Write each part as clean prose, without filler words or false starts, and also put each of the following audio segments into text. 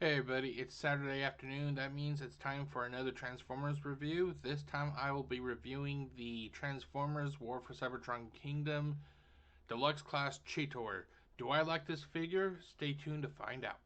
Hey everybody, it's Saturday afternoon. That means it's time for another Transformers review. This time I will be reviewing the Transformers War for Cybertron Kingdom Deluxe Class Cheetor. Do I like this figure? Stay tuned to find out.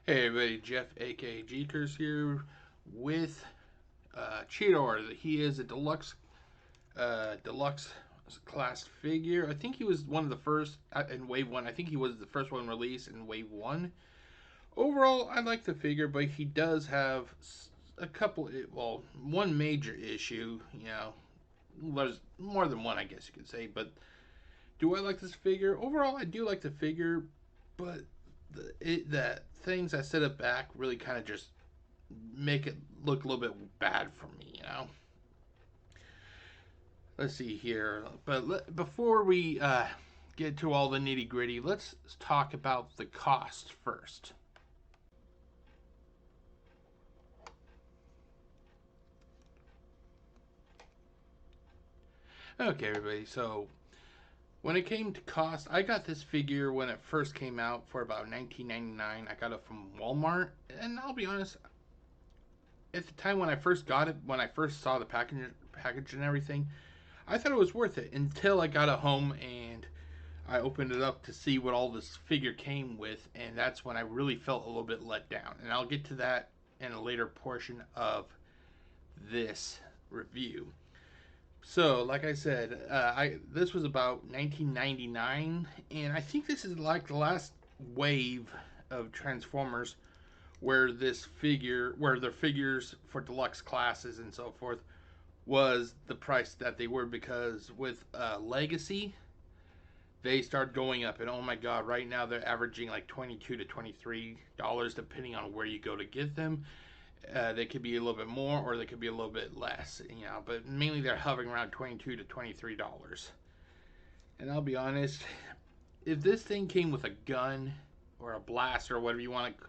Hey everybody, Jeff aka GCurse here with Cheetor. He is a deluxe class figure. I think he was one of the first in Wave 1. I think he was the first one released in Wave 1. Overall, I like the figure, but he does have a couple, well, one major issue. There's more than one, I guess you could say. But do I like this figure? Overall, I do like the figure, but the things I set it back really kind of just make it look a little bit bad for me. Let's see here. But before we get to all the nitty gritty, let's talk about the cost first. Okay, everybody. So when it came to cost, I got this figure when it first came out for about $19.99. I got it from Walmart, and I'll be honest, at the time when I first got it, when I first saw the package and everything, I thought it was worth it until I got it home and I opened it up to see what all this figure came with, and that's when I really felt a little bit let down. And I'll get to that in a later portion of this review. So, like I said, this was about 1999, and I think this is like the last wave of Transformers where their figures for deluxe classes and so forth was the price that they were, because with Legacy they started going up, and oh my god, right now they're averaging like $22 to $23 depending on where you go to get them. They could be a little bit more or they could be a little bit less, but mainly they're hovering around $22 to $23. And I'll be honest, if this thing came with a gun or a blast or whatever you want to,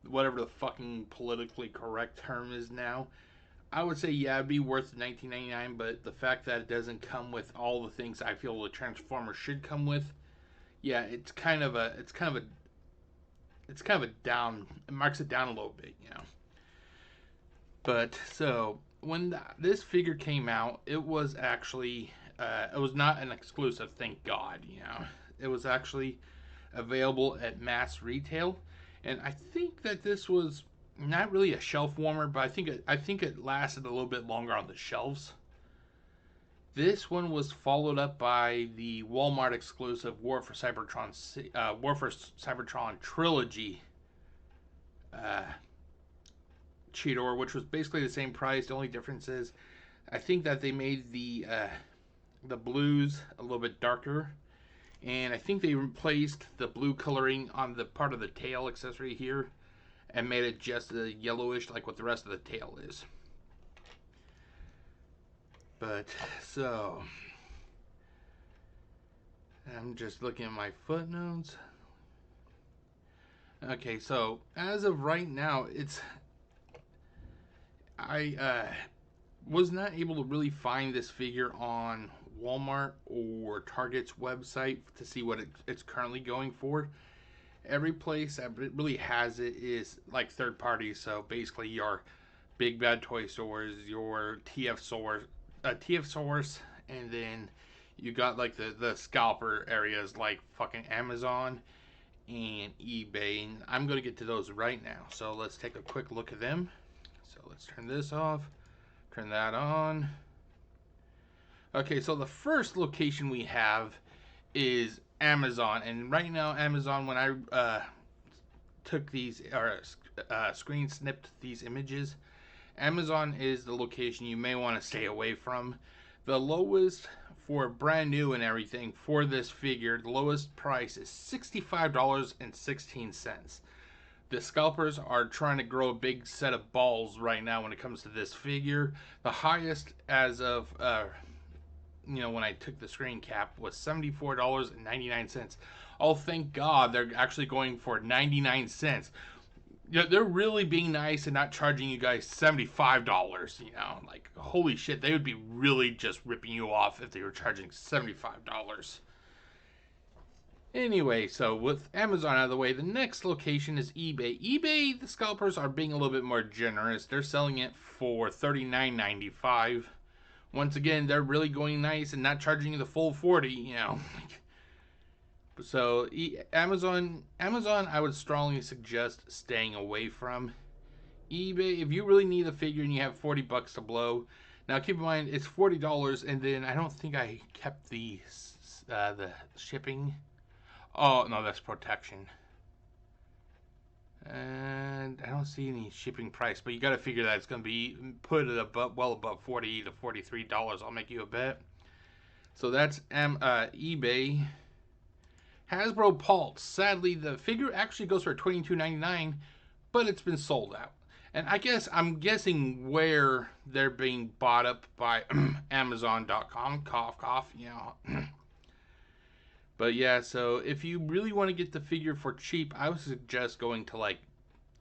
whatever the fucking politically correct term is now, I would say yeah, it'd be worth $19.99. But the fact that it doesn't come with all the things I feel the Transformer should come with, yeah, it's kind of a down. It marks it down a little bit. But so when this figure came out, it was actually it was not an exclusive. Thank God. It was actually available at mass retail, and I think that this was not really a shelf warmer, but I think it lasted a little bit longer on the shelves This one was followed up by the Walmart exclusive War for Cybertron trilogy uh, Cheetor, which was basically the same price. The only difference is, I think that they made the blues a little bit darker, and I think they replaced the blue coloring on the part of the tail accessory here, and made it just a yellowish like what the rest of the tail is. But so I'm just looking at my footnotes. Okay, so as of right now, I was not able to really find this figure on Walmart or Target's website to see what it's currently going for. Every place that really has it is like third parties, so basically your Big Bad Toy Stores, your TF Source, and then you got like the scalper areas like fucking Amazon and eBay, and I'm gonna get to those right now. So let's take a quick look at them. So let's turn this off, turn that on. Okay, so the first location we have is Amazon, and right now Amazon, when I took these or screen snipped these images, Amazon is the location you may want to stay away from. The lowest for brand new and everything for this figure, the lowest price is $65.16. The scalpers are trying to grow a big set of balls right now when it comes to this figure. The highest as of when I took the screen cap was $74.99. Oh, thank God they're actually going for 99 cents. Yeah, they're really being nice and not charging you guys $75. Like, holy shit, they would be really just ripping you off if they were charging $75. Anyway, so with Amazon out of the way, the next location is eBay. eBay, the scalpers are being a little bit more generous. They're selling it for $39.95. Once again, they're really going nice and not charging you the full 40, So Amazon, I would strongly suggest staying away from. eBay, if you really need a figure and you have $40 to blow. Now keep in mind it's $40, and then I don't think I kept the shipping. Oh no, that's protection. And I don't see any shipping price, but you got to figure that it's going to be put at well above $40 to $43. I'll make you a bet. So that's eBay. Hasbro Pulse. Sadly, the figure actually goes for $22.99, but it's been sold out. And I'm guessing where they're being bought up by Amazon.com. Cough, cough, But yeah, so if you really want to get the figure for cheap, I would suggest going to like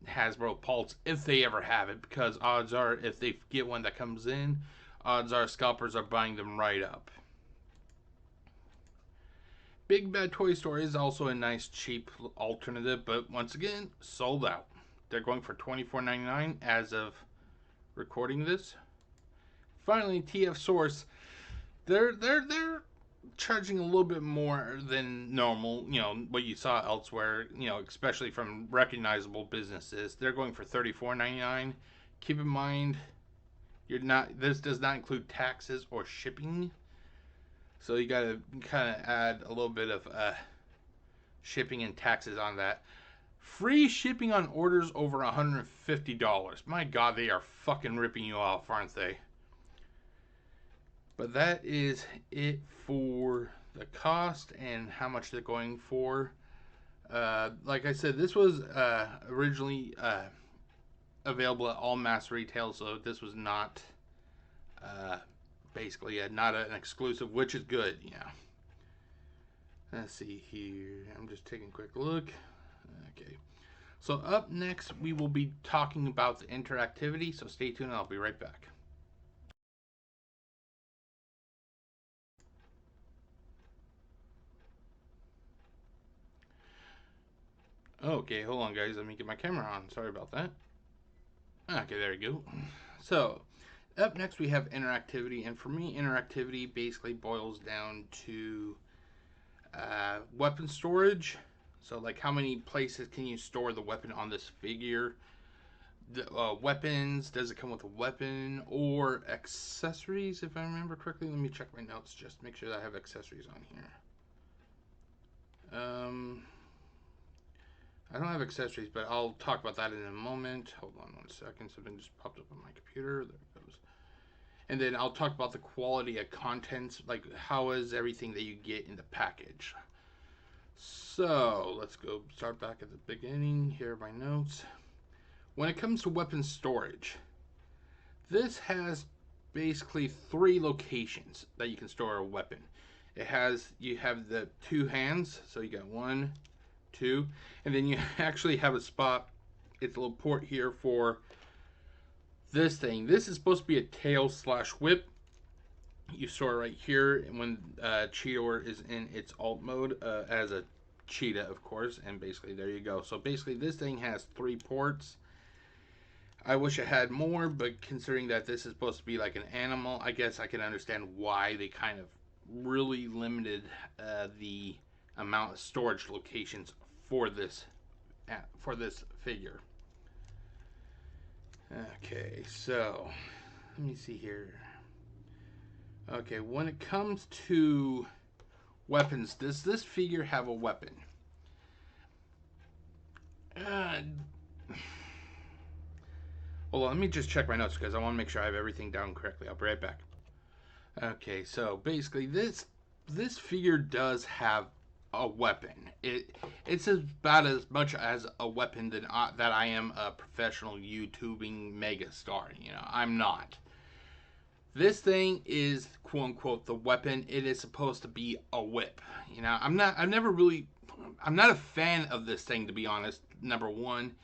Hasbro Pulse if they ever have it, because odds are if they get one that comes in, odds are scalpers are buying them right up. Big Bad Toy Store is also a nice cheap alternative, but once again, sold out. They're going for $24.99 as of recording this. Finally, TF Source. They're charging a little bit more than normal, what you saw elsewhere, especially from recognizable businesses. They're going for $34.99. Keep in mind, this does not include taxes or shipping. So you got to kind of add a little bit of shipping and taxes on that. Free shipping on orders over $150. My God, they are fucking ripping you off, aren't they? But that is it for the cost and how much they're going for. Like I said, this was originally available at all mass retail, so this was not basically not an exclusive, which is good. Let's see here. I'm just taking a quick look. Okay. So up next, we will be talking about the interactivity, so stay tuned, I'll be right back. Okay, hold on guys, let me get my camera on. Sorry about that. Okay, there we go. So, up next we have interactivity, and for me, interactivity basically boils down to weapon storage. So, like, how many places can you store the weapon on this figure? weapons. Does it come with a weapon or accessories? If I remember correctly, let me check my notes just to make sure that I have accessories on here. I don't have accessories, but I'll talk about that in a moment. Hold on 1 second. Something just popped up on my computer. There it goes. And then I'll talk about the quality of contents, like how is everything that you get in the package. So let's go start back at the beginning. Here are my notes. When it comes to weapon storage, this has basically 3 locations that you can store a weapon. You have the 2 hands, so you got 1, 2, and then you actually have a spot. It's a little port here for this thing. This is supposed to be a tail / whip. You store it right here, and when Cheetor is in its alt mode as a cheetah, of course, and basically there you go. So basically this thing has 3 ports. I wish I had more, but considering that this is supposed to be like an animal, I guess I can understand why they kind of really limited the amount of storage locations for this figure. Okay, so let me see here. Okay, when it comes to weapons, does this figure have a weapon? Hold on, let me just check my notes because I want to make sure I have everything down correctly. I'll be right back. Okay, so basically this figure does have a weapon. It's about as much as a weapon that I am a professional YouTubing mega star. You know, I'm not. This thing is quote unquote the weapon. It is supposed to be a whip. You know, I'm not a fan of this thing, to be honest. Number one,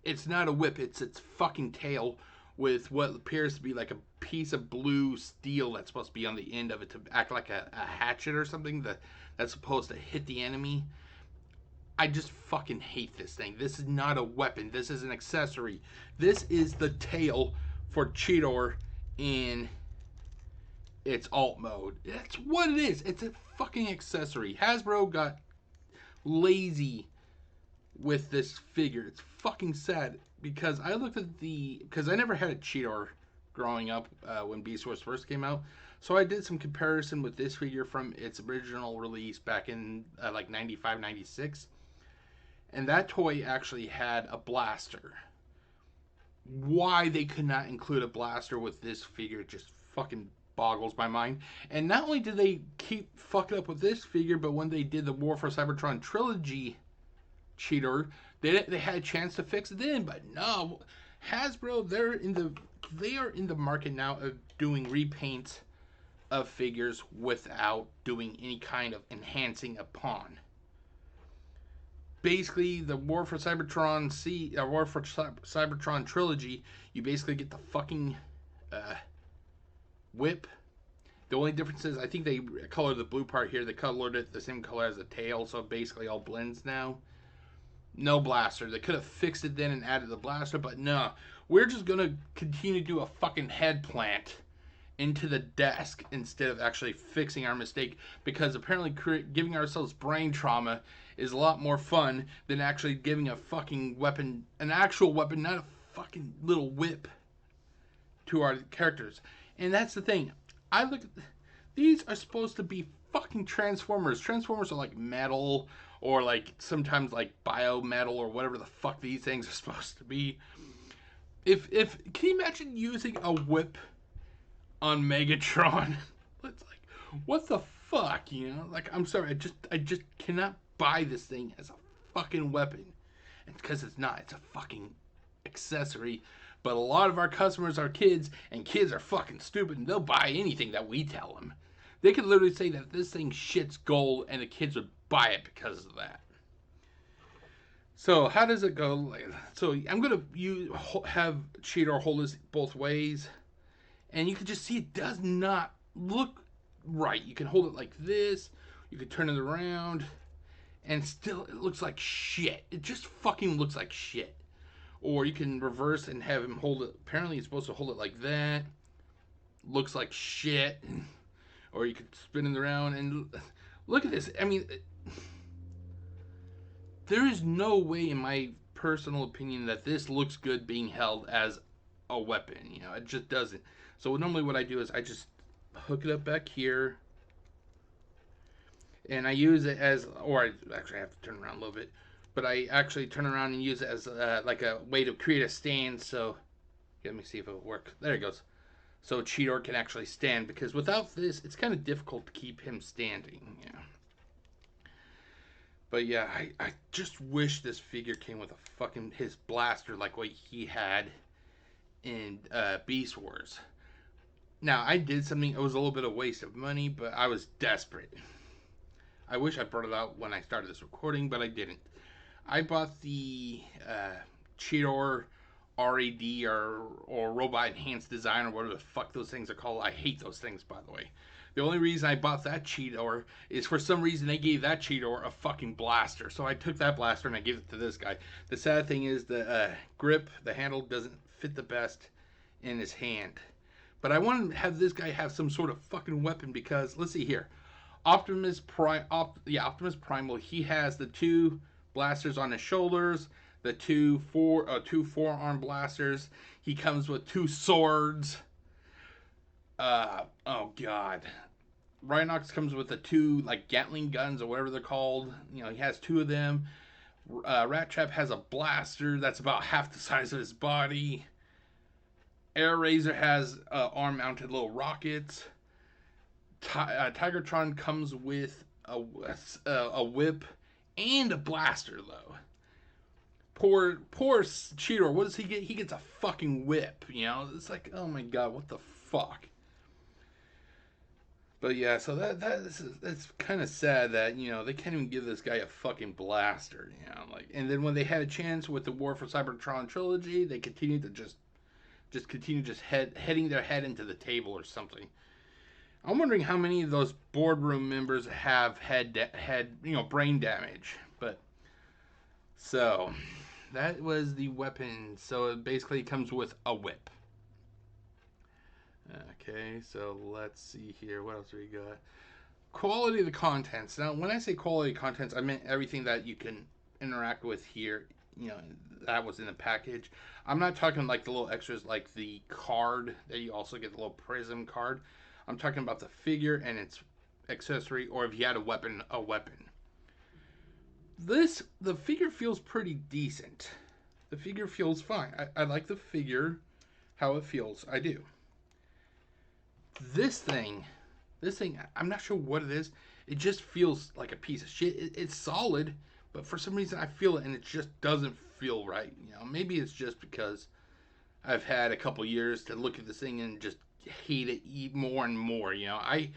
it's not a whip. It's its fucking tail with what appears to be like a piece of blue steel that's supposed to be on the end of it to act like a hatchet or something that's supposed to hit the enemy. I just fucking hate this thing. This is not a weapon. This is an accessory. This is the tail for Cheetor in its alt mode. That's what it is. It's a fucking accessory. Hasbro got lazy with this figure. It's fucking sad because I looked at because I never had a Cheetor growing up when Beast Wars first came out. So I did some comparison with this figure from its original release back in like 95, 96. And that toy actually had a blaster. Why they could not include a blaster with this figure just fucking boggles my mind. And not only did they keep fucking up with this figure, but when they did the War for Cybertron trilogy Cheetor, they had a chance to fix it then, but no. Hasbro, they are in the market now of doing repaints of figures without doing any kind of enhancing upon. Basically, the War for Cybertron Cybertron trilogy, you basically get the fucking whip. The only difference is I think they colored the blue part here. They colored it the same color as the tail, so it basically all blends now. No blaster. They could have fixed it then and added the blaster, but no. We're just going to continue to do a fucking head plant into the desk instead of actually fixing our mistake, because apparently giving ourselves brain trauma is a lot more fun than actually giving a fucking weapon, an actual weapon, not a fucking little whip, to our characters. And that's the thing. I look at these are supposed to be fucking Transformers. Transformers are like metal, or like sometimes like biometal, or whatever the fuck these things are supposed to be. If can you imagine using a whip on Megatron? It's like, what the fuck, you know? Like, I'm sorry, I just cannot buy this thing as a fucking weapon. And because it's not, it's a fucking accessory. But a lot of our customers are kids, and kids are fucking stupid, and they'll buy anything that we tell them. They could literally say that this thing shits gold, and the kids would buy it because of that. So how does it go? So I'm gonna have Cheetor hold this both ways, and you can just see it does not look right. You can hold it like this, you can turn it around, and still it looks like shit. It just fucking looks like shit. Or you can reverse and have him hold it. Apparently he's supposed to hold it like that. Looks like shit. Or you could spin it around and look at this. I mean, there is no way, in my personal opinion that this looks good being held as a weapon. You know, it just doesn't. So normally what I do is I just hook it up back here, and I use it as, or I actually have to turn around a little bit, but I actually turn around and use it as like a way to create a stand. So let me see if it'll work. There it goes. So Cheetor can actually stand, because without this, it's kind of difficult to keep him standing. Yeah. But yeah, I just wish this figure came with a fucking his blaster like what he had in Beast Wars. Now I did something. It was a little bit of waste of money, but I was desperate. I wish I brought it out when I started this recording, but I didn't. I bought the Cheetor RAD or Robot Enhanced Design, or whatever the fuck those things are called. I hate those things, by the way. The only reason I bought that Cheetor is for some reason they gave that Cheetor a fucking blaster. So I took that blaster and I gave it to this guy. The sad thing is the grip, the handle doesn't fit the best in his hand. But I wanted to have this guy have some sort of fucking weapon, because let's see here. Optimus Primal, he has the two blasters on his shoulders, the two forearm blasters. He comes with two swords. Oh god. Rhinox comes with the two like Gatling guns or whatever they're called. You know, he has two of them. Rat Trap has a blaster that's about half the size of his body. Air Razor has arm mounted little rockets. Tigertron comes with a whip and a blaster, though. Poor Cheetor, what does he get? He gets a fucking whip, you know? It's like, oh my god, what the fuck? But yeah, so that's kind of sad that, you know, they can't even give this guy a fucking blaster, you know? Like, and then when they had a chance with the War for Cybertron trilogy, they continued to just heading their head into the table or something. I'm wondering how many of those boardroom members have had brain damage. But so that was the weapon. So it basically comes with a whip. Okay, so let's see here. What else do we got? Quality of the contents. Now, when I say quality of contents, I meant everything that you can interact with here. You know, that was in the package. I'm not talking like the little extras, like the card that you also get, the little prism card. I'm talking about the figure and its accessory, or if you had a weapon. The figure feels pretty decent. The figure feels fine. I like the figure, how it feels. I do. This thing, I'm not sure what it is. It just feels like a piece of shit. It's solid, but for some reason I feel it and it just doesn't feel right. You know, maybe it's just because I've had a couple years to look at this thing and just hate it more and more. You know, I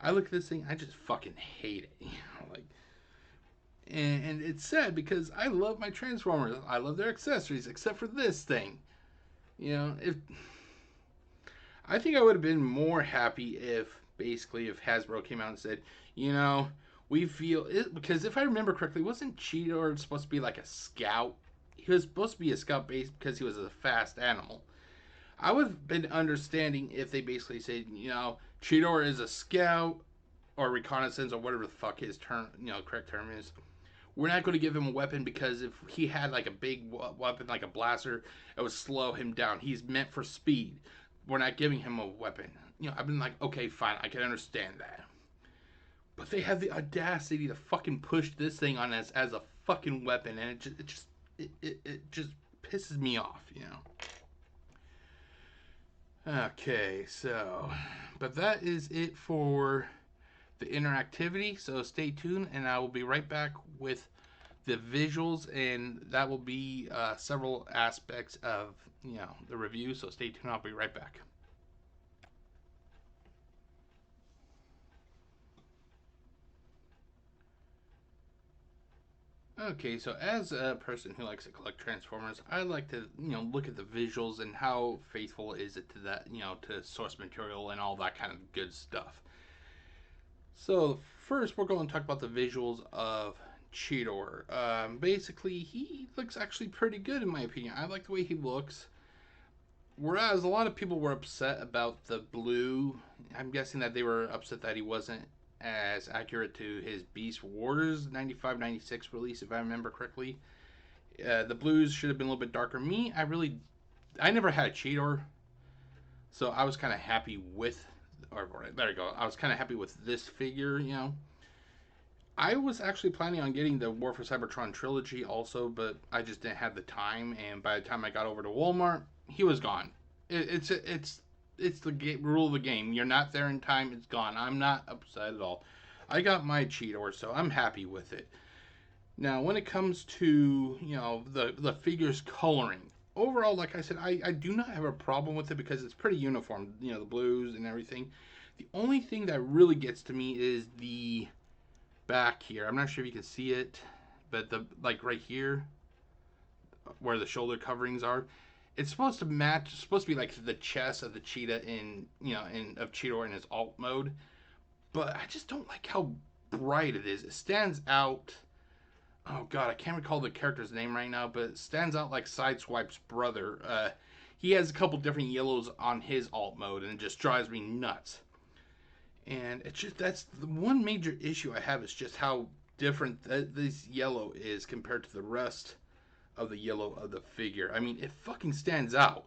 look at this thing, I just fucking hate it. You know, like, and it's sad because I love my Transformers. I love their accessories, except for this thing. You know, I think I would have been more happy if Hasbro came out and said, you know, we feel it, because if I remember correctly, wasn't Cheetor supposed to be like a scout? He was supposed to be a scout base because he was a fast animal. I would have been understanding if they basically said, you know, Cheetor is a scout or reconnaissance or whatever the fuck his term, you know, correct term is. We're not going to give him a weapon because if he had like a big weapon like a blaster, it would slow him down. He's meant for speed. We're not giving him a weapon. You know, I've been like, okay, fine, I can understand that. But they have the audacity to fucking push this thing on as a fucking weapon, and it just pisses me off, you know. Okay, so, but that is it for the interactivity. So stay tuned, and I will be right back with the visuals, and that will be several aspects of, you know, the review. So stay tuned. I'll be right back. Okay, so as a person who likes to collect Transformers, I like to, you know, look at the visuals and how faithful is it to that, you know, to source material and all that kind of good stuff. So first, we're going to talk about the visuals of Cheetor. Basically, he looks actually pretty good in my opinion. I like the way he looks. Whereas a lot of people were upset about the blue, I'm guessing that they were upset that he wasn't as accurate to his Beast Wars 95-96 release, if I remember correctly. The blues should have been a little bit darker. I never had a Cheetor, so I was kind of happy with, or there you go. I was kind of happy with this figure, you know. I was actually planning on getting the War for Cybertron trilogy also, but I just didn't have the time. And by the time I got over to Walmart, he was gone. It's the rule of the game. You're not there in time, it's gone. I'm not upset at all. I got my Cheetor, so I'm happy with it. Now, when it comes to the figures coloring, overall, like I said, I do not have a problem with it because it's pretty uniform. You know, the blues and everything. The only thing that really gets to me is the back here. I'm not sure if you can see it, but like right here, where the shoulder coverings are, it's supposed to match. It's supposed to be like the chest of the cheetah of Cheetor in his alt mode. But I just don't like how bright it is. It stands out. Oh god, I can't recall the character's name right now, but it stands out like Sideswipe's brother. He has a couple different yellows on his alt mode, and it just drives me nuts. And it's just, that's the one major issue I have, is just how different this yellow is compared to the rest of the yellow of the figure. I mean, it fucking stands out.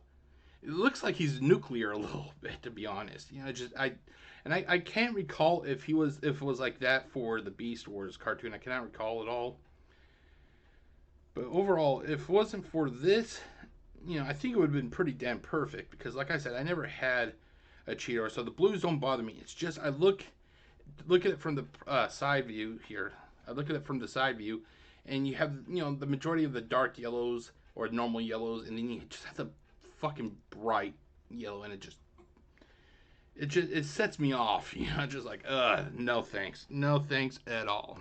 It looks like he's nuclear a little bit, to be honest. You know, I can't recall if it was like that for the Beast Wars cartoon. I cannot recall at all. But overall, if it wasn't for this, I think it would have been pretty damn perfect. Because, like I said, I never had a Cheetor, so the blues don't bother me. It's just I look at it from the side view here. I look at it from the side view, and you have the majority of the dark yellows or normal yellows, and then you just have the fucking bright yellow, and it sets me off. Just like no thanks, no thanks at all.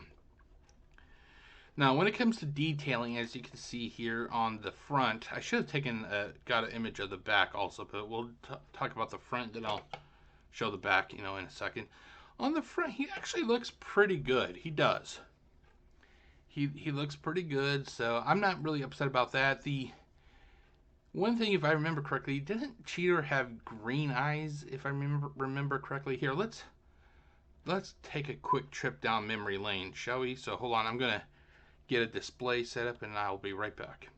Now, when it comes to detailing, as you can see here on the front, I should have got an image of the back also, but we'll talk about the front, then I'll show the back, in a second. On the front, he actually looks pretty good. He does. He looks pretty good, so I'm not really upset about that. The one thing, if I remember correctly, didn't Cheetor have green eyes, if I remember correctly? Here, let's take a quick trip down memory lane, shall we? So hold on, I'm going to get a display set up, and I'll be right back.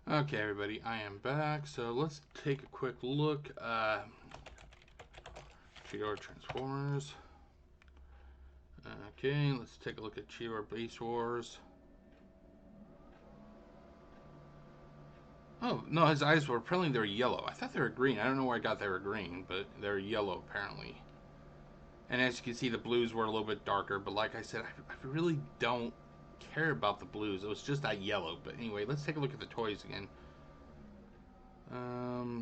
Okay, everybody, I am back. So let's take a quick look. Cheetor Transformers. Okay, let's take a look at Cheetor Beast Wars. Oh, no, his eyes were apparently they're yellow. I thought they were green. I don't know where I got they were green, but they're yellow apparently. And as you can see, the blues were a little bit darker, but like I said, I really don't care about the blues. It was just that yellow. But anyway, let's take a look at the toys again.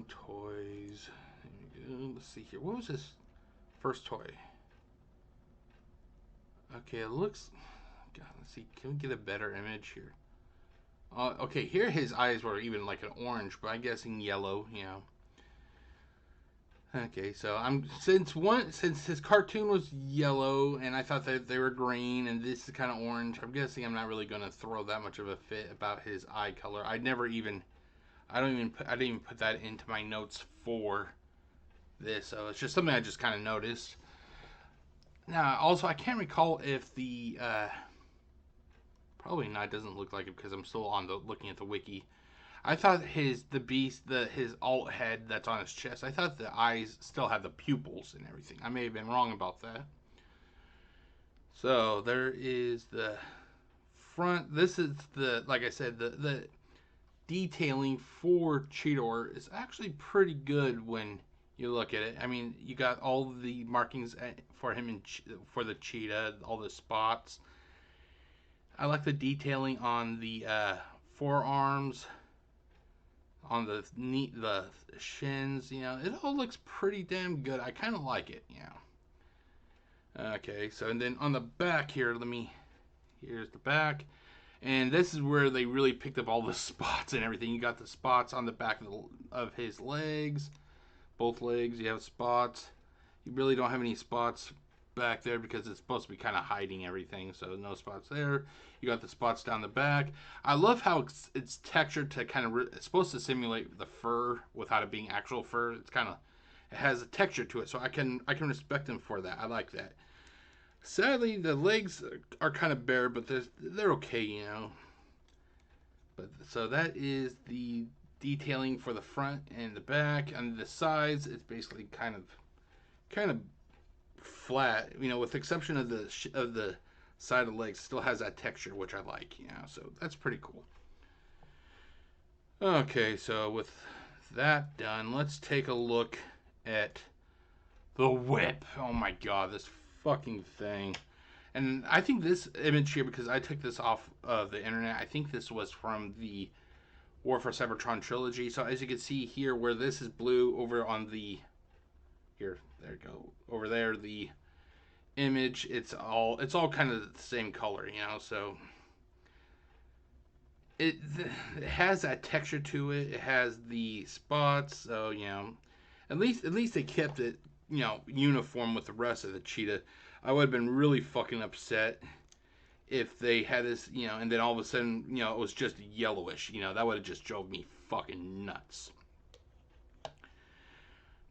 Toys. Let's see here. What was his first toy? Okay, it looks... God, let's see. Can we get a better image here? Okay, here his eyes were even like an orange, but I'm guessing yellow, Okay, so since his cartoon was yellow and I thought that they were green and this is kind of orange, I'm guessing I'm not really going to throw that much of a fit about his eye color. I didn't even put that into my notes for this, so it's just something I just kind of noticed. Now, also, I can't recall if the probably not. It doesn't look like it because I'm still looking at the wiki. I thought his alt head that's on his chest, I thought the eyes still had the pupils and everything. I may have been wrong about that. So there is the front. This is like I said, the detailing for Cheetor is actually pretty good when you look at it. I mean, you got all the markings for him for the cheetah, all the spots. I like the detailing on the forearms, on the shins. It all looks pretty damn good. I kind of like it. Okay, so and then on the back here, here's the back, and this is where they really picked up all the spots and everything. You got the spots on the back of his legs, both legs. You have spots. You really don't have any spots back there because it's supposed to be kind of hiding everything, so no spots there. You got the spots down the back. I love how it's textured to kind of it's supposed to simulate the fur without it being actual fur. It has a texture to it, so I can respect them for that. I like that. Sadly, the legs are kind of bare, but they're okay, But so that is the detailing for the front and the back. And the sides, it's basically kind of flat. You know, with the exception of the side of the legs, still has that texture, which I like. You know, so that's pretty cool. Okay, so with that done, let's take a look at the whip. Oh my god, this fucking thing. And I think this image here, because I took this off of the internet, I think this was from the War for Cybertron trilogy. So as you can see here, where this is blue, over on the here, there you go, over there, the image, it's all kind of the same color, you know. So it has that texture to it. It has the spots, so you know, at least they kept it, you know, uniform with the rest of the cheetah. I would have been really fucking upset if they had this, you know, and then all of a sudden, you know, it was just yellowish. You know, that would have just drove me fucking nuts.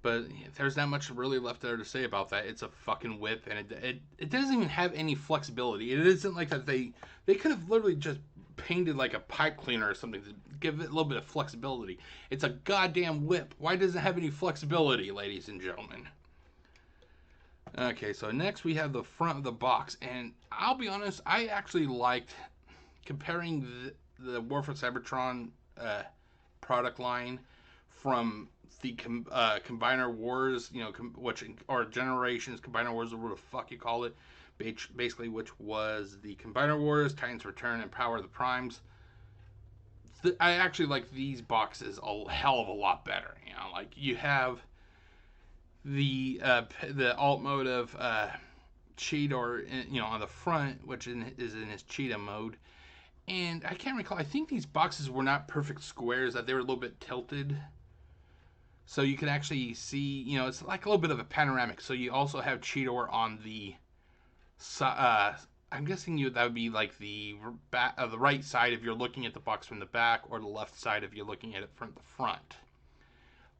But there's not much really left there to say about that. It's a fucking whip, and it doesn't even have any flexibility. It isn't like that they could have literally just painted like a pipe cleaner or something to give it a little bit of flexibility. It's a goddamn whip. Why does it have any flexibility, ladies and gentlemen? Okay, so next we have the front of the box, and I'll be honest, I actually liked comparing the War for Cybertron product line from the Combiner Wars, you know, which or Generations Combiner Wars, or what the fuck you call it, basically, which was the Combiner Wars, Titans Return, and Power of the Primes. I actually like these boxes a hell of a lot better. You know, like you have the alt mode of Cheetor, you know, on the front, which is in his cheetah mode. And I can't recall. I think these boxes were not perfect squares; that they were a little bit tilted. So you can actually see, you know, it's like a little bit of a panoramic. So you also have Cheetor on the I'm guessing that would be like the right side if you're looking at the box from the back, or the left side if you're looking at it from the front.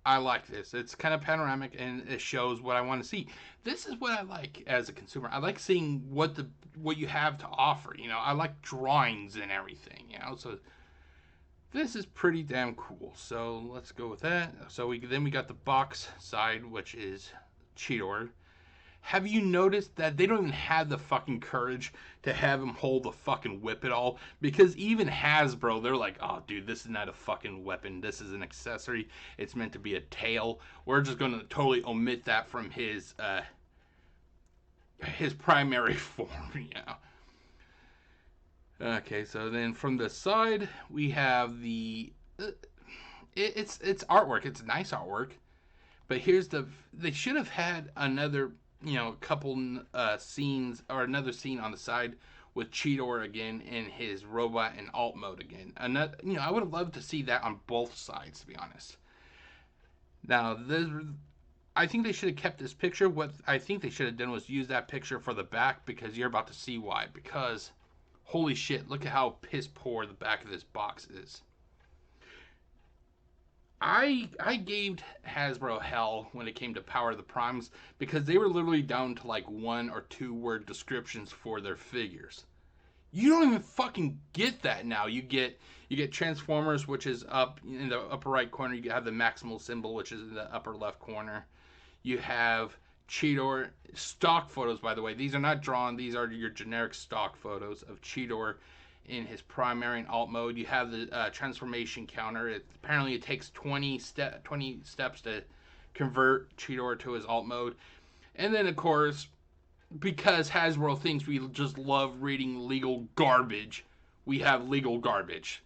I like this. It's kind of panoramic, and it shows what I want to see. This is what I like as a consumer. I like seeing what you have to offer. You know, I like drawings and everything. You know, so this is pretty damn cool. So let's go with that. So we got the box side, which is Cheetor. Have you noticed that they don't even have the fucking courage to have him hold the fucking whip at all? Because even Hasbro, they're like, oh, dude, this is not a fucking weapon. This is an accessory. It's meant to be a tail. We're just going to totally omit that from his primary form, you know. Okay, so then from the side, we have the... it's artwork. It's nice artwork. But here's they should have had another, you know, couple scenes, or another scene on the side with Cheetor again in his robot and alt mode again. Another, you know, I would have loved to see that on both sides, to be honest. Now, I think they should have kept this picture. What I think they should have done was use that picture for the back, because you're about to see why. Because, holy shit, look at how piss poor the back of this box is. I gave Hasbro hell when it came to Power of the Primes, because they were literally down to like 1 or 2 word descriptions for their figures. You don't even fucking get that now. You get Transformers, which is up in the upper right corner. You have the Maximal symbol, which is in the upper left corner. You have Cheetor stock photos, by the way. These are not drawn. These are your generic stock photos of Cheetor in his primary and alt mode. You have the transformation counter. Apparently it takes 20 steps to convert Cheetor to his alt mode. And then, of course, because Hasbro thinks we just love reading legal garbage, we have legal garbage.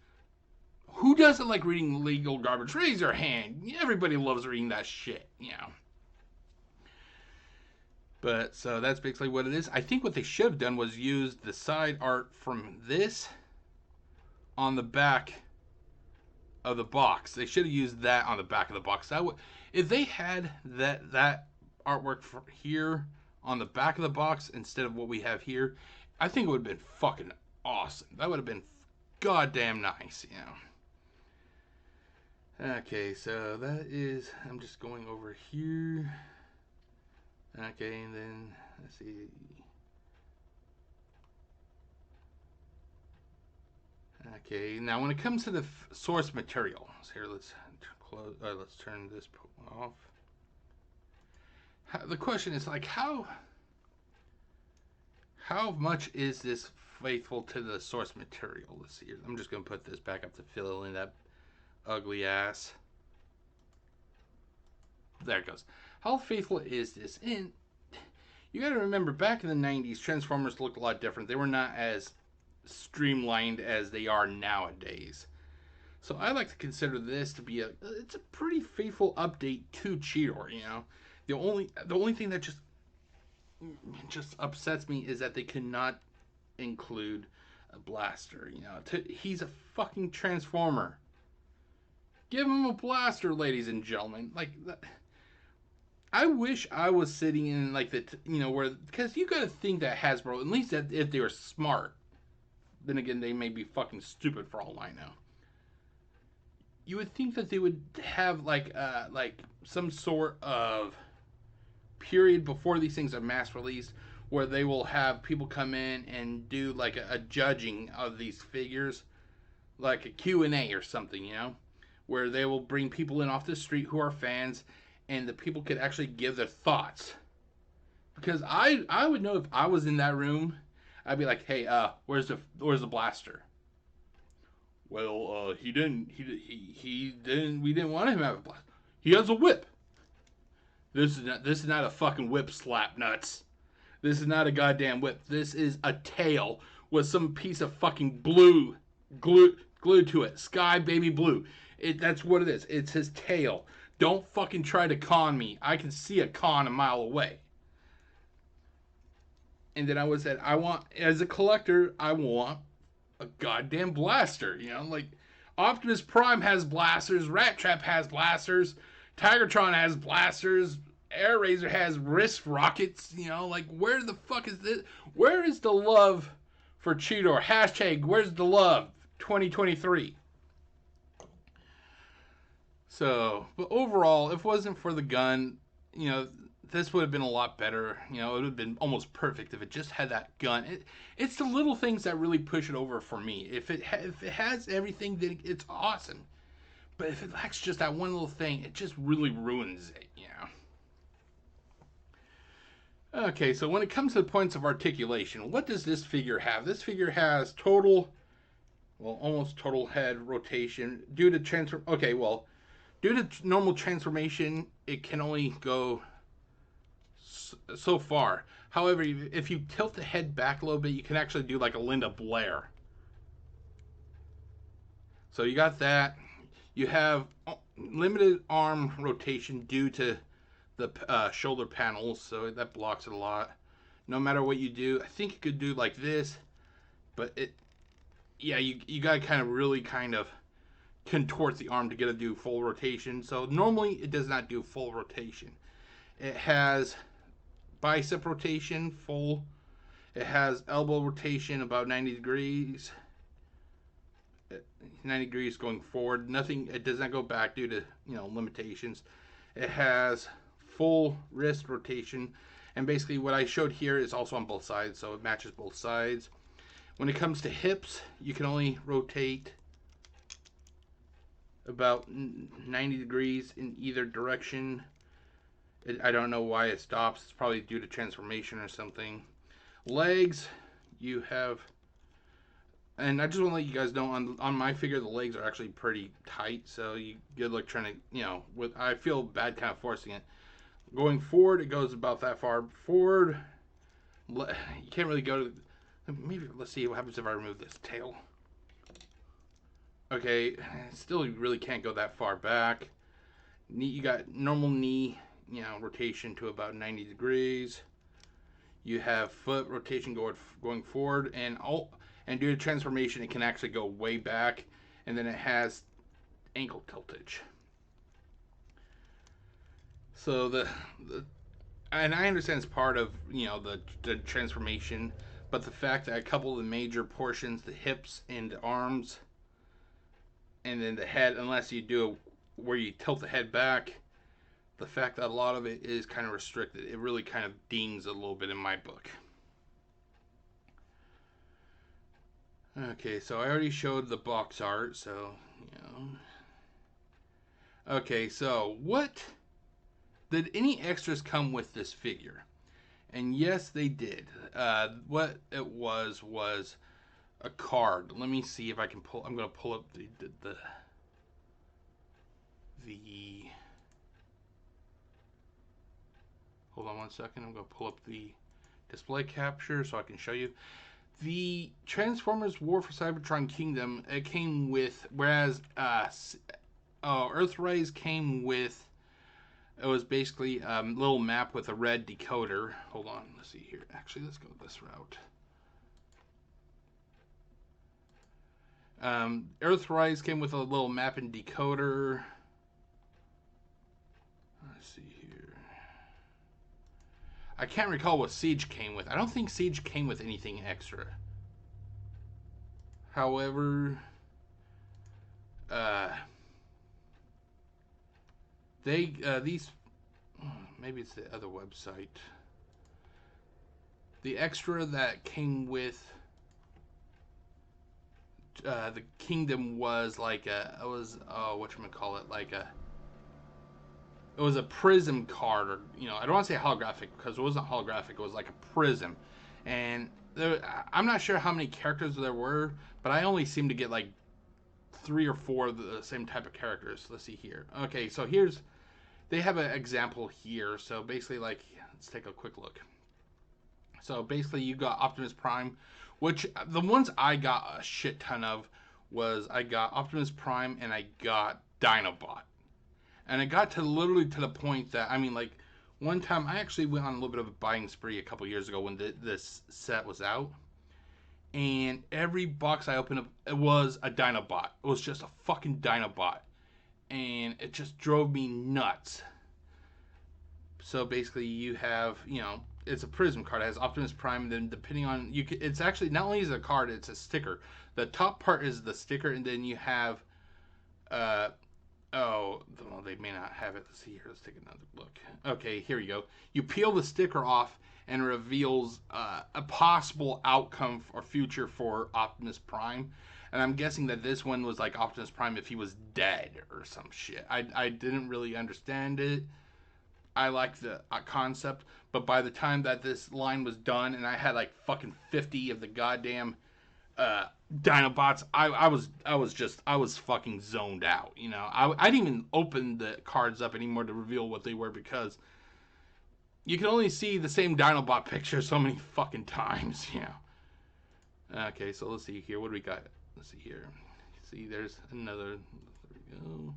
Who doesn't like reading legal garbage? Raise your hand. Everybody loves reading that shit, you know. But, so that's basically what it is. I think what they should have done was use the side art from this on the back of the box. They should have used that on the back of the box. That would, if they had that artwork from here on the back of the box instead of what we have here, I think it would have been fucking awesome. That would have been goddamn nice, you know. Okay, so that is, I'm just going over here. Okay, and then, let's see. Okay, now when it comes to the source material, so here let's close. Let's turn this off. The question is like how much is this faithful to the source material? Let's see here. I'm just gonna put this back up to fill in that ugly ass. There it goes. How faithful is this? And you got to remember, back in the 90s, Transformers looked a lot different. They were not as streamlined as they are nowadays. So I like to consider this to be it's a pretty faithful update to Cheetor. You know, the only thing that just upsets me is that they cannot include a blaster. You know, he's a fucking Transformer. Give him a blaster, ladies and gentlemen. Like that. I wish I was sitting in like where, because you got to think that Hasbro, at least that if they were smart, then again they may be fucking stupid for all I know. You would think that they would have like some sort of period before these things are mass released, where they will have people come in and do like a judging of these figures, like a Q&A or something, you know, where they will bring people in off the street who are fans, and the people could actually give their thoughts. Because I would know if I was in that room, I'd be like, hey, where's the blaster? Well, he didn't we didn't want him to have a blaster. He has a whip. This is not a fucking whip, slap nuts. This is not a goddamn whip. This is a tail with some piece of fucking blue glued to it. Sky baby blue. That's what it is. It's his tail. Don't fucking try to con me. I can see a con a mile away. And then I want, as a collector, I want a goddamn blaster. You know, like Optimus Prime has blasters, Rat Trap has blasters, Tigertron has blasters, Air Razor has wrist rockets. You know, like where the fuck is this? Where is the love for Cheetor? Hashtag where's the love 2023. So, but overall, if it wasn't for the gun, you know, this would have been a lot better. You know, it would have been almost perfect if it just had that gun. It's the little things that really push it over for me. If it has everything, then it's awesome. But if it lacks just that one little thing, it just really ruins it, you know. Okay, so when it comes to the points of articulation, what does this figure have? This figure has total, well, almost total head rotation due to transfer. Okay, well, due to normal transformation, it can only go so far. However, if you tilt the head back a little bit, you can actually do like a Linda Blair. So you got that. You have limited arm rotation due to the shoulder panels, so that blocks it a lot. No matter what you do, I think you could do like this, but you gotta kind of really kind of contort the arm to get it to do full rotation. So normally it does not do full rotation. It has bicep rotation full. It has elbow rotation about 90 degrees. 90 degrees going forward. Nothing. It does not go back due to limitations. It has full wrist rotation, and basically what I showed here is also on both sides, so it matches both sides. When it comes to hips, you can only rotate about 90 degrees in either direction. I don't know why it stops. It's probably due to transformation or something. Legs, you have, and I just want to let you guys know, on my figure, the legs are actually pretty tight, so you good luck trying to, I feel bad kind of forcing it. Going forward, it goes about that far forward. You can't really go to, maybe, let's see what happens if I remove this tail. Okay, still you really can't go that far back. Knee, you got normal knee, rotation to about 90 degrees. You have foot rotation going forward, and due to transformation, it can actually go way back, and then it has ankle tiltage. So and I understand it's part of the transformation, but the fact that a couple of the major portions, the hips and the arms, and then the head, unless you do where you tilt the head back, the fact that a lot of it is kind of restricted, it really kind of dings a little bit in my book. Okay, so I already showed the box art, so, you know. Okay, so what did any extras come with this figure? And yes, they did. What it was a card. Let me see if I can pull. I'm gonna pull up the. Hold on one second. I'm gonna pull up the display capture so I can show you. The Transformers War for Cybertron Kingdom. It came with, whereas Earthrise came with. It was basically a little map with a red decoder. Hold on, let's see here. Actually, let's go this route. Earthrise came with a little map and decoder. Let's see here. I can't recall what Siege came with. I don't think Siege came with anything extra. However, these, maybe it's the other website. The extra that came with the Kingdom was like it was whatchamacallit, like it was a prism card, or I don't want to say holographic because it wasn't holographic. It was like a prism, and I'm not sure how many characters there were, but I only seem to get like 3 or 4 of the same type of characters. Let's see here. Okay, so they have an example here. So basically, like, let's take a quick look. So basically, you got Optimus Prime, which the ones I got a shit ton of was I got Optimus Prime and I got Dinobot. And it got to literally to the point that, I mean, like, one time I actually went on a little bit of a buying spree a couple years ago when this set was out. And every box I opened up, it was a Dinobot. It was just a fucking Dinobot. And it just drove me nuts. So basically, you have, it's a prism card. It has Optimus Prime. And then depending on it's actually not only is it a card, it's a sticker. The top part is the sticker, and then you have, well, they may not have it. Let's see here. Let's take another look. Okay, here you go. You peel the sticker off, and reveals a possible outcome or future for Optimus Prime. And I'm guessing that this one was like Optimus Prime if he was dead or some shit. I didn't really understand it. I like the concept, but by the time that this line was done and I had like fucking 50 of the goddamn Dinobots, I was fucking zoned out. I didn't even open the cards up anymore to reveal what they were because you can only see the same Dinobot picture so many fucking times. Okay, so let's see here. What do we got? Let's see here. See, there's another. There we go.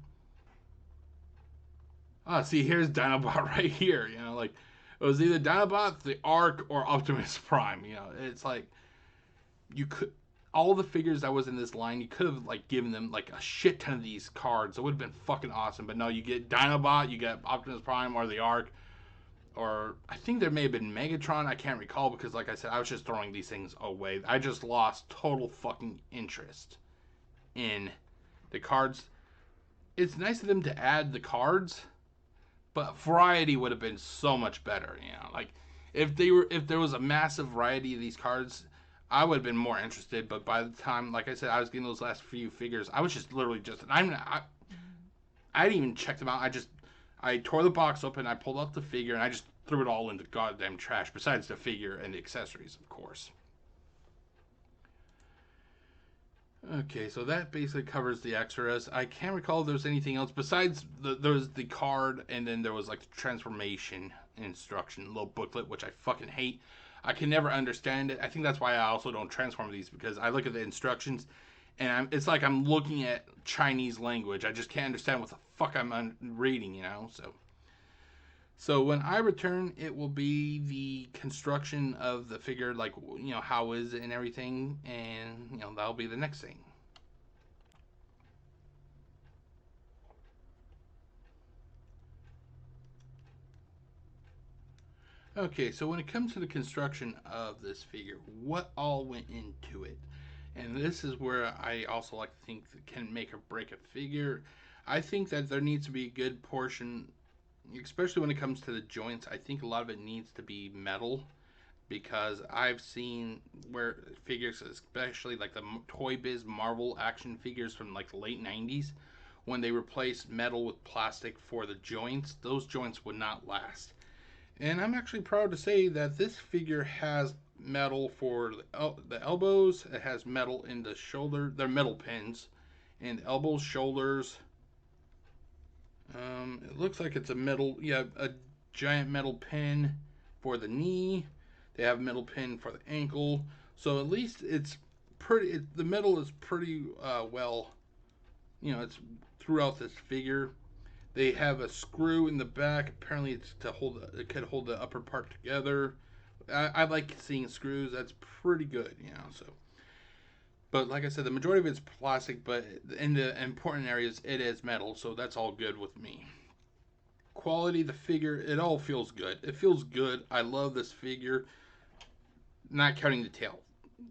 Ah, see, here's Dinobot right here. Like, it was either Dinobot, the Ark, or Optimus Prime. It's like you could all the figures that was in this line, you could have like given them like a shit ton of these cards. It would have been fucking awesome. But no, you get Dinobot, you get Optimus Prime, or the Ark, or I think there may have been Megatron. I can't recall because, like I said, I was just throwing these things away. I just lost total fucking interest in the cards. It's nice of them to add the cards, but variety would have been so much better. Like if there was a massive variety of these cards, I would have been more interested. But by the time, like I said, I was getting those last few figures, I was just literally just I didn't even check them out. I tore the box open, I pulled out the figure, and I just threw it all into goddamn trash, besides the figure and the accessories, of course. Okay, so that basically covers the extras. I can't recall if there was anything else besides there was the card, and then there was like the transformation instruction little booklet, which I fucking hate. I can never understand it. I think that's why I also don't transform these, because I look at the instructions and it's like I'm looking at Chinese language. I just can't understand what the fuck I'm reading, So when I return, it will be the construction of the figure, like, how is it and everything, and, that'll be the next thing. Okay, so when it comes to the construction of this figure, what all went into it? And this is where I also like to think that can make or break a figure. I think that there needs to be a good portion, especially when it comes to the joints. I think a lot of it needs to be metal. because I've seen where figures, especially like the Toy Biz Marvel action figures from like the late 90s, when they replaced metal with plastic for the joints, those joints would not last. And I'm actually proud to say that this figure has metal for the elbows. It has metal in the shoulder. They're metal pins in the elbows, shoulders. It looks like it's a metal, yeah, a giant metal pin for the knee. They have a metal pin for the ankle. So at least it's pretty. The metal is pretty well, it's throughout this figure. They have a screw in the back. Apparently, it's to hold. It could hold the upper part together. I like seeing screws. That's pretty good, So, but like I said, the majority of it's plastic. But in the important areas, it is metal. So that's all good with me. Quality, the figure, it all feels good. It feels good. I love this figure. Not counting the tail.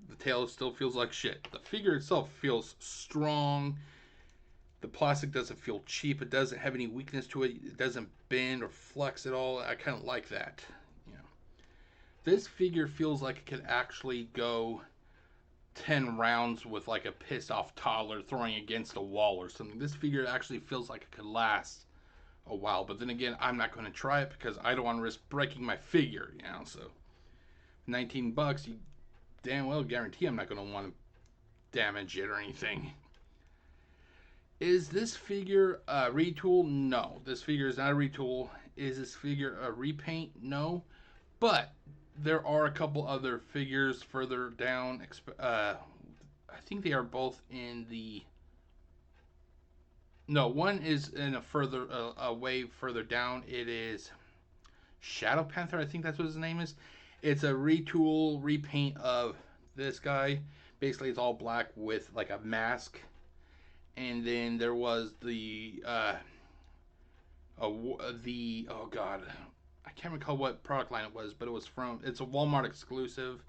The tail still feels like shit. The figure itself feels strong. The plastic doesn't feel cheap. It doesn't have any weakness to it. It doesn't bend or flex at all. I kind of like that. This figure feels like it could actually go 10 rounds with like a pissed off toddler throwing against a wall or something. This figure actually feels like it could last a while. But then again, I'm not going to try it because I don't want to risk breaking my figure, So, $19, you damn well guarantee I'm not going to want to damage it or anything. Is this figure a retool? No. This figure is not a retool. Is this figure a repaint? No. But there are a couple other figures further down. I think they are both in the. No, one is in a way further down. It is Shadow Panther. I think that's what his name is. It's a retool, repaint of this guy. Basically, it's all black with like a mask. And then there was the oh god, I can't recall what product line it was, but it's a Walmart exclusive,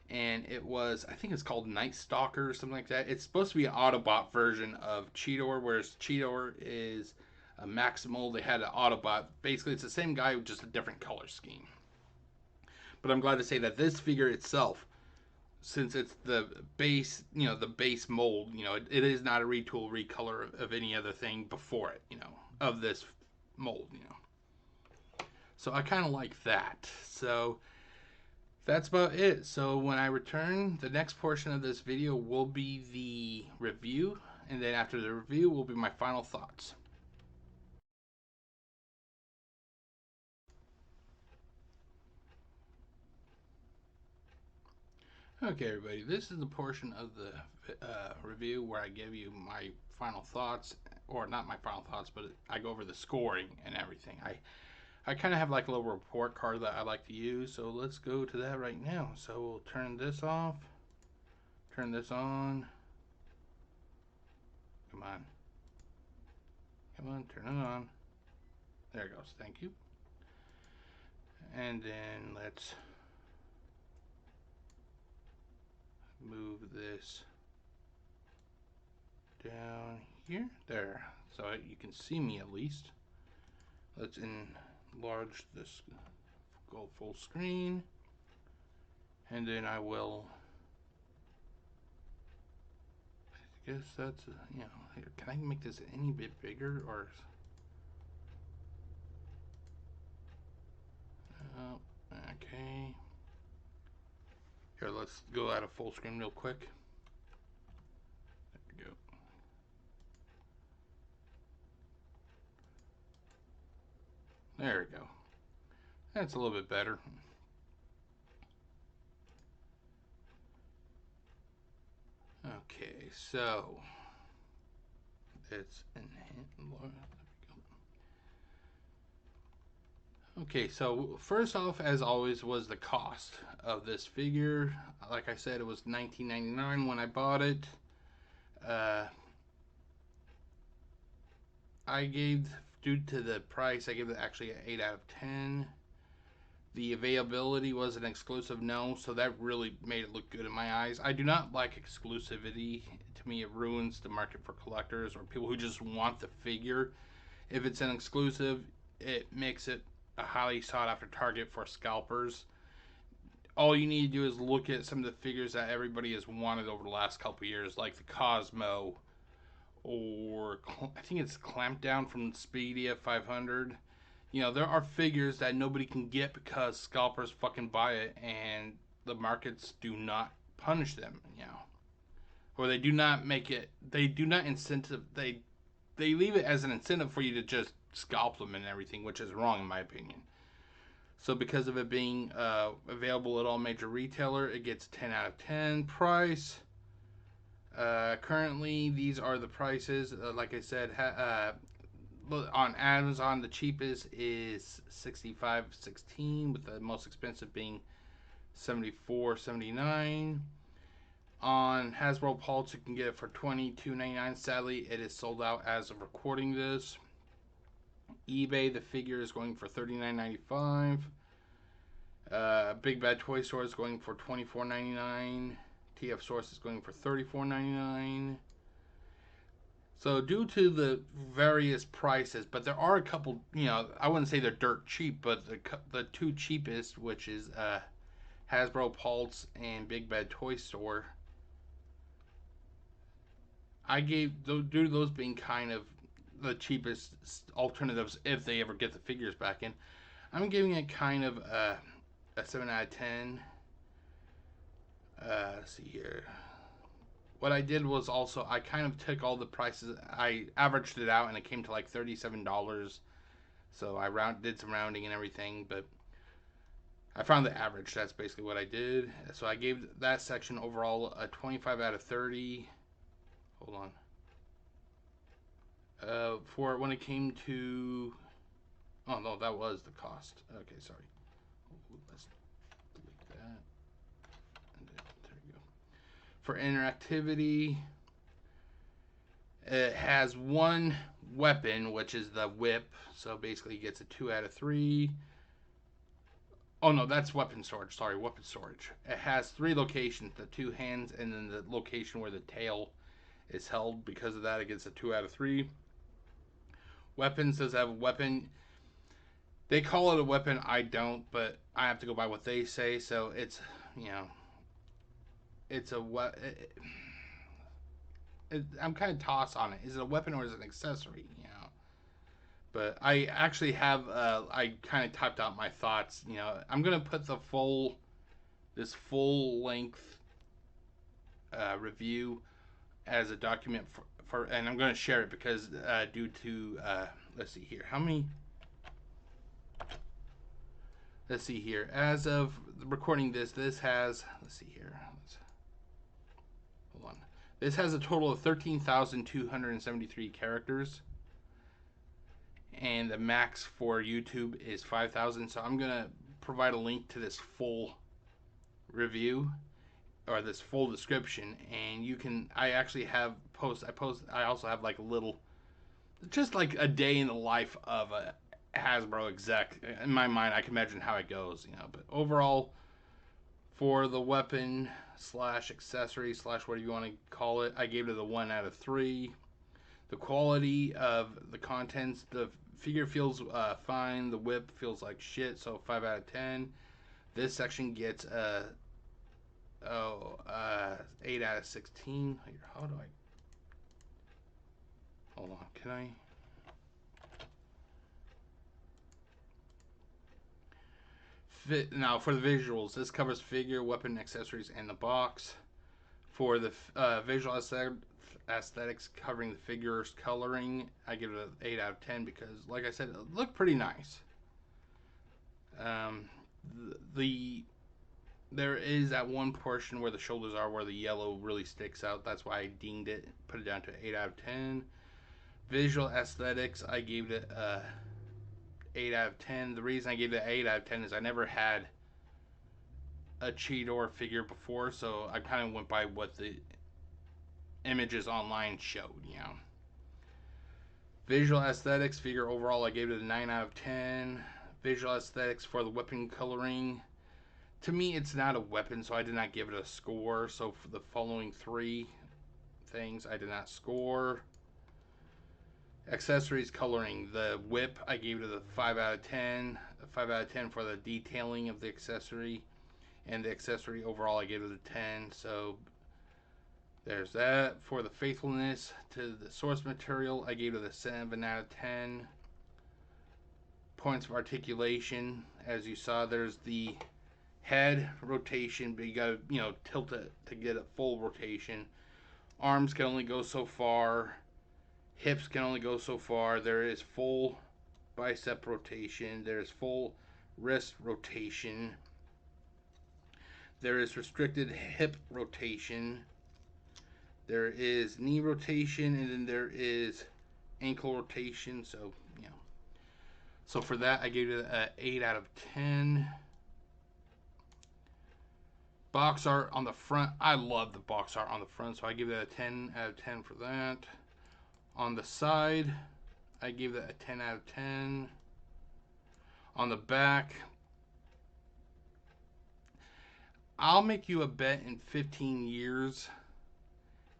and I think it's called Night Stalker or something like that. It's supposed to be an Autobot version of Cheetor, whereas Cheetor is a Maximal. They had an Autobot. Basically, it's the same guy with just a different color scheme. But I'm glad to say that this figure itself, since it's the base, the base mold, it is not a retool, recolor of any other thing before it, of this mold, So I kind of like that. So that's about it. So when I return, the next portion of this video will be the review, and then after the review will be my final thoughts. Okay, everybody, this is the portion of the review where I give you my final thoughts, or not my final thoughts, but I go over the scoring and everything. I kind of have like a little report card that I like to use, so let's go to that right now. So we'll turn this off, turn this on. Come on. Come on, turn it on. There it goes, thank you. And then let's move this down here. There, so you can see me at least. Let's enlarge this, go full screen, and then I will, I guess that's, here, can I make this any bit bigger, or, oh, okay, here, let's go out of full screen real quick. There we go. There we go. That's a little bit better. Okay, so it's okay, so first off, as always, was the cost of this figure. Like I said, it was $19.99 when I bought it. Due to the price, I gave it actually an 8 out of 10. The availability was an exclusive no, so that really made it look good in my eyes. I do not like exclusivity. To me, it ruins the market for collectors or people who just want the figure. If it's an exclusive, it makes it a highly sought after target for scalpers. all you need to do is look at some of the figures that everybody has wanted over the last couple years, like the Cosmo, or I think it's Clampdown from Speedia 500. You know, there are figures that nobody can get because scalpers fucking buy it, and the markets do not punish them. You know, or they do not make it. They do not incentive. They leave it as an incentive for you to just scalp them and everything, which is wrong in my opinion. So because of it being available at all major retailer, it gets 10 out of 10 price. Currently, these are the prices. Like I said, on Amazon, the cheapest is $65.16, with the most expensive being $74.79. On Hasbro Pulse, you can get it for $22.99. Sadly, it is sold out as of recording this. eBay, the figure is going for $39.95. Big Bad Toy Store is going for $24.99. TF Source is going for $34.99. So due to the various prices, but there are a couple, you know, I wouldn't say they're dirt cheap, but the two cheapest, which is Hasbro Pulse and Big Bad Toy Store, I gave, due to those being kind of the cheapest alternatives if they ever get the figures back in, I'm giving it kind of a 7 out of 10. Let's see here. What I did was also, I kind of took all the prices, I averaged it out, and it came to like $37. So I did some rounding and everything, but I found the average. That's basically what I did. So I gave that section overall a 25 out of 30. Hold on. For when it came to, oh no, that was the cost. Okay, sorry. Let's delete that. And there you go. For interactivity, it has one weapon, which is the whip. So basically, it gets a 2 out of 3. Oh no, that's weapon storage. Sorry, weapon storage. It has 3 locations: the 2 hands, and then the location where the tail is held. Because of that, it gets a 2 out of 3. Weapons does have a weapon. They call it a weapon. I don't, but I have to go by what they say. So it's, you know, it's a I'm kind of tossed on it. Is it a weapon or is it an accessory? You know, but I actually have. I kind of typed out my thoughts. You know, I'm gonna put this full length review as a document for, and I'm gonna share it because due to let's see here, how many. Let's see here. As of recording this has, let's see here. Hold on. This has a total of 13,273 characters. And the max for YouTube is 5,000. So I'm going to provide a link to this full review, or this full description. And you can, I actually have I also have like a little, just like a day in the life of a Hasbro exec. In my mind, I can imagine how it goes, you know. But overall, for the weapon slash accessory slash whatever you want to call it, I gave it a 1 out of 3. The quality of the contents, the figure feels fine. The whip feels like shit, so 5 out of 10. This section gets 8 out of 16. How do I? Hold on, can I? Now, for the visuals, this covers figure, weapon, accessories, and the box. For the visual aesthetics covering the figure's coloring, I give it an 8 out of 10 because, like I said, it looked pretty nice. There is that one portion where the shoulders are, where the yellow really sticks out. That's why I dinged it, put it down to 8 out of 10. Visual aesthetics, I gave it 8 out of 10. The reason I gave it 8 out of 10 is I never had a Cheetor figure before, so I kind of went by what the images online showed, you know. Visual aesthetics figure overall, I gave it a 9 out of 10. Visual aesthetics for the weapon coloring, to me it's not a weapon, so I did not give it a score. So for the following 3 things, I did not score. Accessories coloring, the whip, I gave it a 5 out of 10. A 5 out of 10 for the detailing of the accessory. And the accessory overall, I gave it a 10. So there's that. For the faithfulness to the source material, I gave it a 7 out of 10. Points of articulation, as you saw, there's the head rotation, but you gotta, tilt it to get a full rotation. Arms can only go so far. Hips can only go so far. There is full bicep rotation. There's full wrist rotation. There is restricted hip rotation. There is knee rotation, and then there is ankle rotation. So, So for that, I gave it an 8 out of 10. Box art on the front. I love the box art on the front, so I give it a 10 out of 10 for that. On the side, I gave that a 10 out of 10. On the back, I'll make you a bet in 15 years,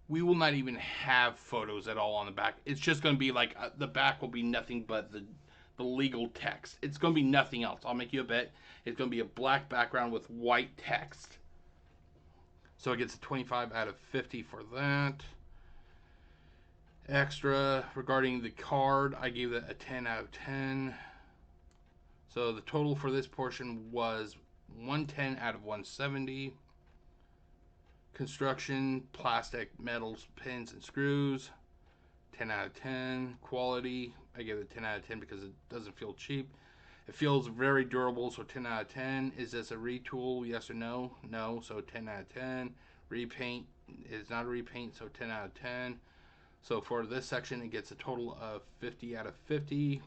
we will not even have photos at all on the back. It's just going to be like, the back will be nothing but the legal text. It's going to be nothing else. I'll make you a bet. It's going to be a black background with white text. So it gets a 25 out of 50 for that. Extra, regarding the card, I gave it a 10 out of 10. So the total for this portion was 110 out of 170. Construction, plastic, metals, pins, and screws, 10 out of 10. Quality, I gave it a 10 out of 10 because it doesn't feel cheap. It feels very durable, so 10 out of 10. Is this a retool? Yes or no? No, so 10 out of 10. Repaint is not a repaint, so 10 out of 10. So for this section, it gets a total of 50 out of 50.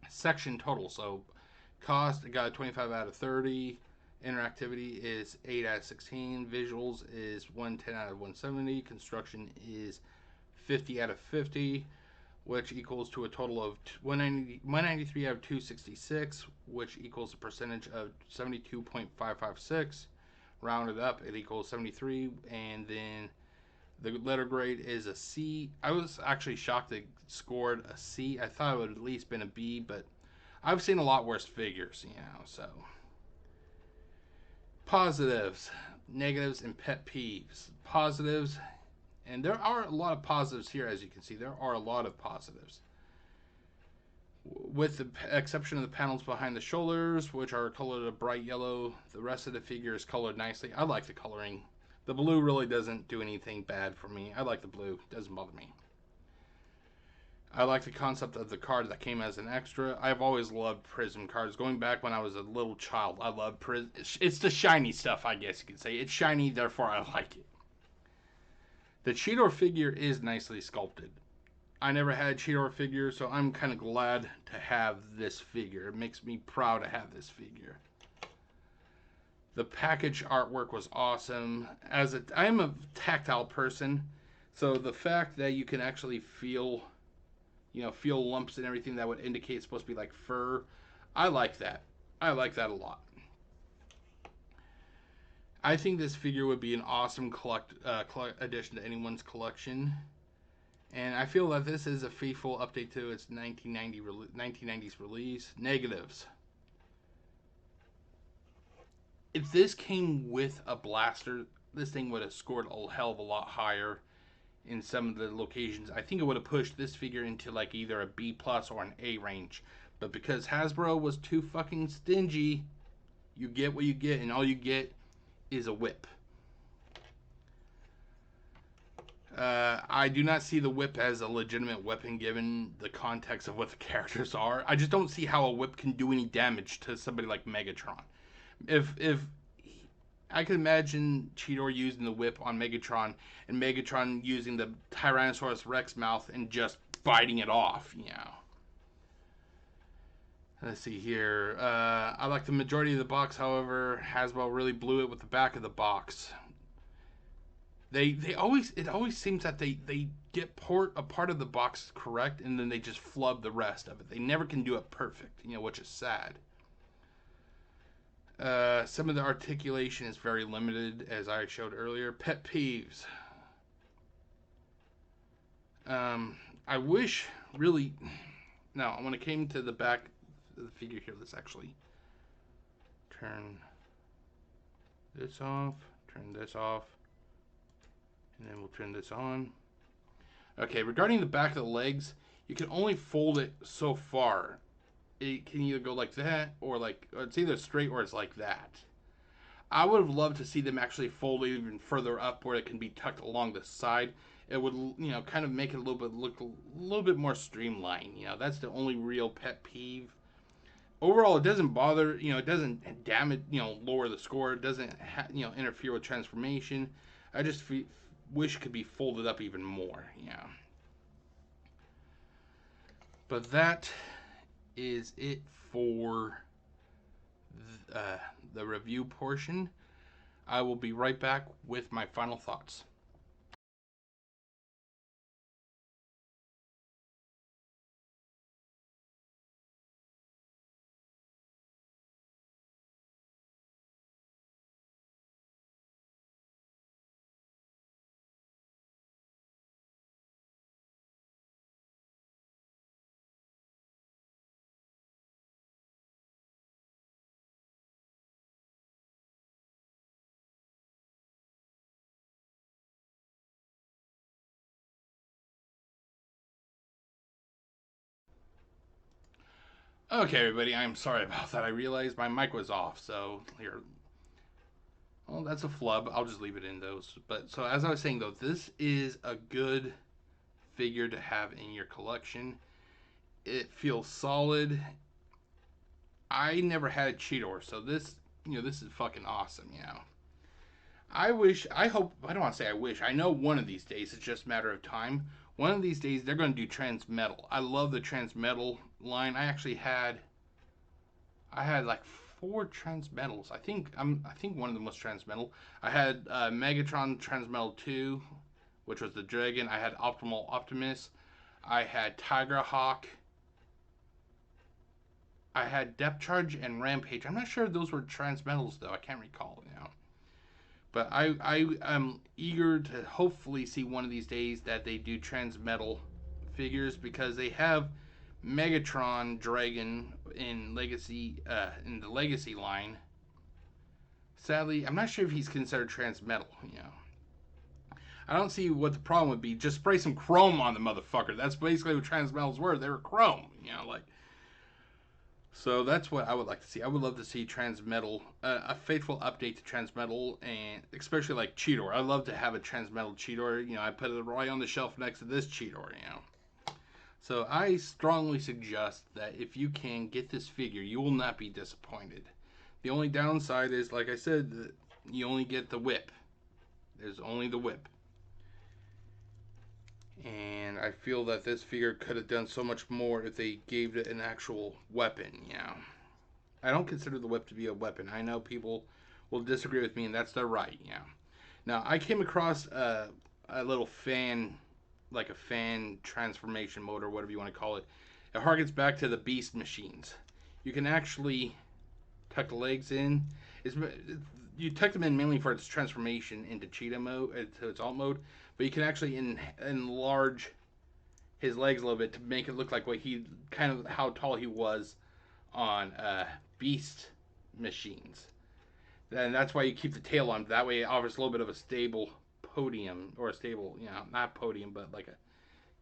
Section total, so cost, it got a 25 out of 30. Interactivity is 8 out of 16. Visuals is 110 out of 170. Construction is 50 out of 50, which equals to a total of 193 out of 266, which equals a percentage of 72.556. Rounded up, it equals 73, and then the letter grade is a C. I was actually shocked it scored a C. I thought it would at least been a B, but I've seen a lot worse figures, so. Positives, negatives, and pet peeves. Positives, and there are a lot of positives here, as you can see. There are a lot of positives. With the exception of the panels behind the shoulders, which are colored a bright yellow, the rest of the figure is colored nicely. I like the coloring. The blue really doesn't do anything bad for me. I like the blue. It doesn't bother me. I like the concept of the card that came as an extra. I've always loved prism cards. Going back when I was a little child, I love prism. It's the shiny stuff, I guess you could say. It's shiny, therefore I like it. The Cheetor figure is nicely sculpted. I never had a Cheetor figure, so I'm kind of glad to have this figure. It makes me proud to have this figure. The package artwork was awesome. I'm a tactile person, so the fact that you can actually feel lumps and everything that would indicate it's supposed to be like fur, I like that. I like that a lot. I think this figure would be an awesome addition to anyone's collection. And I feel that this is a faithful update to its 1990s release. Negatives. If this came with a blaster, this thing would have scored a hell of a lot higher in some of the locations. I think it would have pushed this figure into like either a B plus or an A range. But because Hasbro was too fucking stingy, you get what you get, and all you get is a whip. I do not see the whip as a legitimate weapon given the context of what the characters are. I just don't see how a whip can do any damage to somebody like Megatron. If I could imagine Cheetor using the whip on Megatron and Megatron using the Tyrannosaurus Rex mouth and just biting it off, Let's see here. I like the majority of the box, however, Hasbro really blew it with the back of the box. It always seems that they get a part of the box correct and then they just flub the rest of it. They never can do it perfect, which is sad. Some of the articulation is very limited, as I showed earlier. Pet peeves. I wish, really... Now, when it came to the back of the figure here, let's actually turn... this off, turn this off, and then we'll turn this on. Okay, regarding the back of the legs, you can only fold it so far. It can either go like that, or like, it's either straight or it's like that. I would have loved to see them actually fold it even further up where it can be tucked along the side. It would, kind of make it look a little bit more streamlined. That's the only real pet peeve. Overall, it doesn't bother, it doesn't damage, lower the score. It doesn't, interfere with transformation. I just wish it could be folded up even more. But that is it for the review portion. I will be right back with my final thoughts. Okay, everybody, I'm sorry about that. I realized my mic was off, so here. Well, that's a flub. I'll just leave it in those. But so as I was saying though, this is a good figure to have in your collection. It feels solid. I never had a Cheetor, so this is fucking awesome. I don't want to say I wish. I know one of these days, it's just a matter of time. One of these days, they're going to do Transmetal. I love the Transmetal line. I had like 4 Transmetals. I think one of them was Transmetal. I had Megatron Transmetal 2, which was the Dragon. I had Optimal Optimus. I had Tiger Hawk. I had Depth Charge and Rampage. I'm not sure if those were Transmetals though. I can't recall now. But I am eager to hopefully see one of these days that they do Transmetal figures, because they have Megatron Dragon in the Legacy line. Sadly, I'm not sure if he's considered Transmetal. I don't see what the problem would be. Just spray some chrome on the motherfucker. That's basically what Transmetals were. They were chrome. So that's what I would like to see. I would love to see Transmetal, a faithful update to Transmetal, and especially like Cheetor. I'd love to have a Transmetal Cheetor. I put it right on the shelf next to this Cheetor. So I strongly suggest that if you can get this figure, you will not be disappointed. The only downside is, like I said, you only get the whip. There's only the whip. And I feel that this figure could have done so much more if they gave it an actual weapon. I don't consider the whip to be a weapon. I know people will disagree with me, and that's their right. Now, I came across a little fan, like a fan transformation mode, or whatever you want to call it. It harkens back to the Beast machines. You can actually tuck the legs in. You tuck them in mainly for its transformation into cheetah mode, to its alt mode, but you can actually enlarge his legs a little bit to make it look like how tall he was on Beast machines. And that's why you keep the tail on. That way it offers a little bit of a stable podium, or a stable, not podium, but like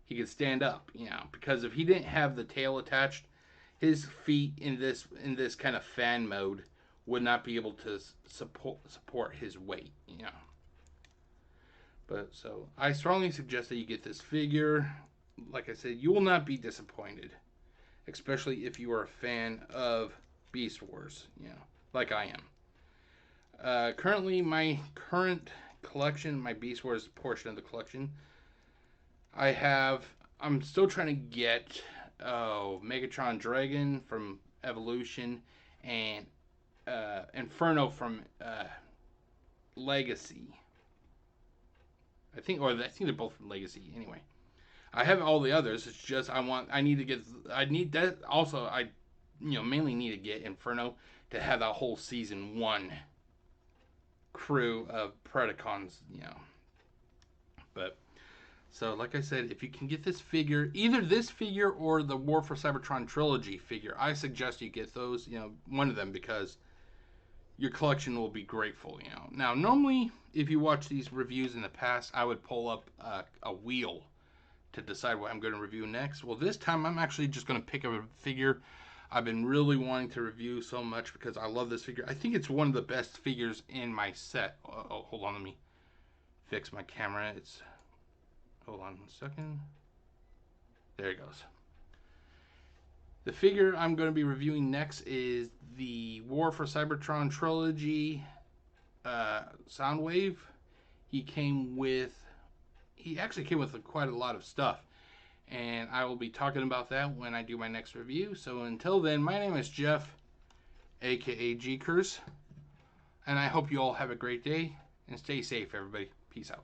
he could stand up, because if he didn't have the tail attached, his feet in this kind of fan mode would not be able to support his weight. But so I strongly suggest that you get this figure. Like I said, you will not be disappointed, especially if you are a fan of Beast Wars, like I am. Currently, my current collection, my Beast Wars portion of the collection, I'm still trying to get Megatron Dragon from Evolution, and Inferno from Legacy. I think they're both from Legacy. Anyway, I have all the others. It's just I mainly need to get Inferno to have that whole season 1 crew of Predacons. But so, like I said, if you can get this figure, either this figure or the War for Cybertron trilogy figure, I suggest you get those. One of them, because your collection will be grateful, you know. Now, normally, if you watch these reviews in the past, I would pull up a wheel to decide what I'm going to review next. Well, this time I'm actually just going to pick up a figure I've been really wanting to review so much because I love this figure. I think it's one of the best figures in my set. Oh, hold on, let me fix my camera. Hold on a second. There it goes. The figure I'm going to be reviewing next is the War for Cybertron Trilogy Soundwave. He actually came with quite a lot of stuff, and I will be talking about that when I do my next review. So until then, my name is Jeff, aka GCurse, and I hope you all have a great day and stay safe, everybody. Peace out.